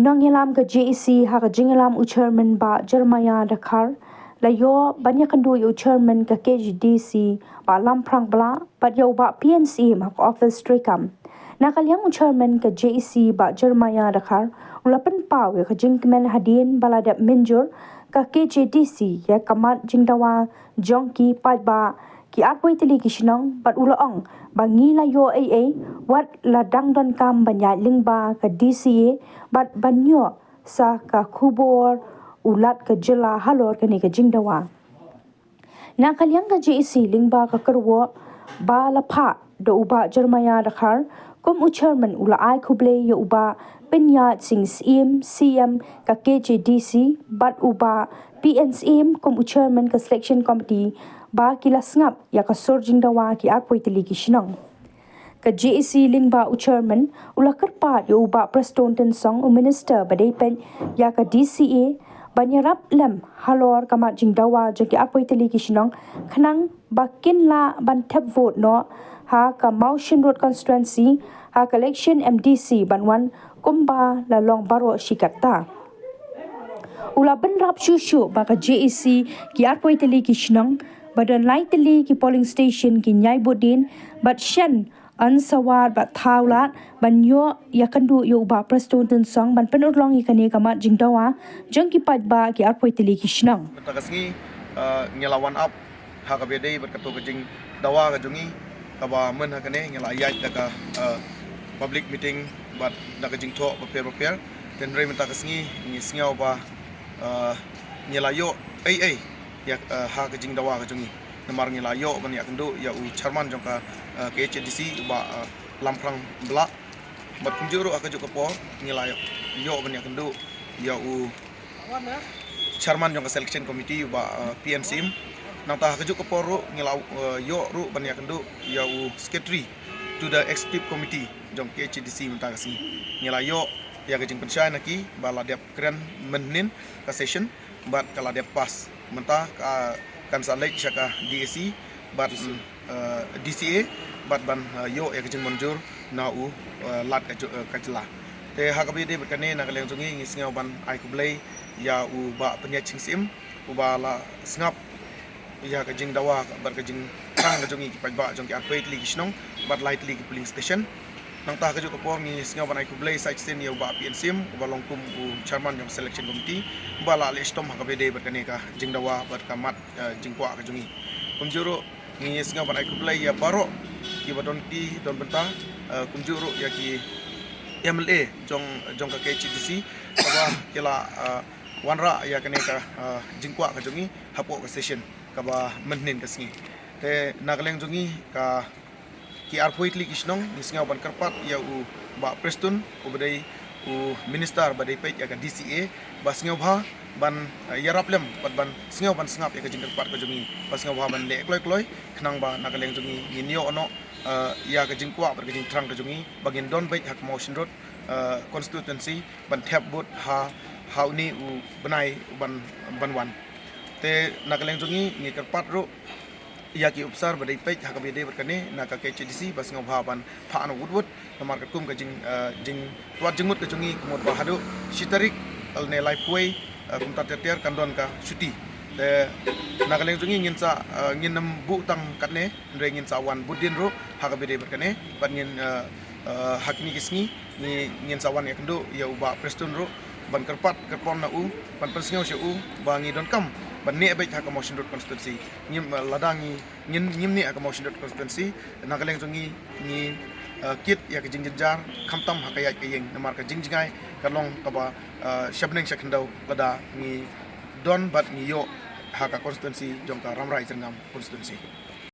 nongilam ka JAC ha ka jingalam chairman ba Jeremiah Dakar layo banyak kandu yu chairman ka KHADC ba lamprang bla but yo ba PNC mak office strikam nakalyang chairman ka JAC ba Jeremiah Dakar ulapan paw ka jingmen hadin baladap minjur ka KHADC ya kamat jingdawa jongki padba ki atway tili kishnong bat ulaong bangi layo AA wat ladang don kam banya lingba ka DCA bat banyo sa ka khubor ulat ka jela halor ka ni ka jingdawa na kalyang ka JAC lingba ka kerwo ba lapha do uba Jeremiah Dakar kum chairman ula ai khuble yo uba penya sing CM ka KHADC bat uba PNCM kum chairman ka selection committee ba kila ngap ya ka sorjing dawa ki atpoi tili ki shinong ka JAC lingba chairman ula kerpat yo uba preston ten song minister badai pen ya ka DCA banyarap lem halor kamat jing dawa jaki atpoi tili ki shinong khanang bakin la ban tap vote no ha ka motion road constituency ha collection MDC banwan kumba la long baro shikata ula ben rap shushu ba ka JAC ki atpoi tili ki shinong badan lai tili ki polling station ki nyai bodin bat shen ansawar bat thaulat banyo yakandu yo ba preston ten song ban penur long ikani kamat jingdawa jong ki padba ki atpoi tili ki shinong tagasngi ngelawan up ha ka bedei bat kato ka jing dawa ka jungi ka ba men ha kane ngela ayat daga public meeting bat daga jing tho paper ten rei mentagasngi ni singau ba ngelayo ai ya ha ka jing dawa ka jungi namar ngila yo ban ya kendu ya u chairman jong ka KHADC ba lamprang bla bat kunjuru aka juga po ngila yo ban ya kendu ya u chairman jong ka selection committee ba PNCM nang ta ka juga po ru ngila yo ru ban ya kendu ya u secretary to the executive committee jong KHADC menta kasi ngila yo ya ka jing pensai naki ba la dep kren mynnin ka session bat kala dep pas menta kan salek syaka DAC bat DCA bat ban yo ya kejeng monjur na u lat ka jela te ha ka bide bekane na kaleng jungi ngisngau ban ai kublai ya u ba penyacing sim u ba la ngap ya kejeng dawa bat kejeng tang ka jungi ki pagba jong ki apait li kisnong bat light li ki polling station nang ta ka ju kapor ni ngau ban ai kublai site sen ya u ba PNCM u ba longkum u chairman jong selection committee bala le stom ha ka bide bekane ka jing dawa bat kamat jingkwa ka jungi kumjuru ni ngau ban ai kublai ya baro ki badon ki don benta kumjuru ya ki MLA jong ka KHADC ba kila wanra ya kane ka jingkwa ka jungi hapo ka session ka ba mynnin ka sngi te nagaleng jungi ka ki arpoitli kisnong ni ngau ban karpat ya u ba preston u badai u minister badai pet ya ka DCA ba ngau bha ban yarap lem ban ngau ban ngap ya ka jing karpat ka jungi ba ngau bha ban le kloi khnang ba nagaleng jungi nginyo ono ya ka jingkwa bar ka jing trang ka jungi bagin don bait hak motion road constituency ban tap bot hauni u banai ban banwan te nagaleng jungi ngi karpat ro ya ki upsar badai pet hak bede berkane naka KHADC bas ngau ban pha an woodwood namar ka kum ka jing tuat jengut ka jungi kumot bahadu sitarik alne lifeway kum ta ter kandon ka cuti te nagaleng jungi ngin sa ngin nam bu tang katne re ngin sa wan budin ro hak bede berkane ban ngin hakni kisngi ni ngin sa wan ya kendo ya uba preston ro ban kerpat kerpon na u ban persngau sya u bangi don kam ban ne bai hak motion road constituency ngim ladangi ngim ni hak motion road constituency nagaleng jungi ni kit ya ke jingjar khamtam hakayat ke yeng namar ka jingjingai kalong kaba shabneng shakhendau lada ni don bat ni yo haka constituency jongka ramrai jengam constituency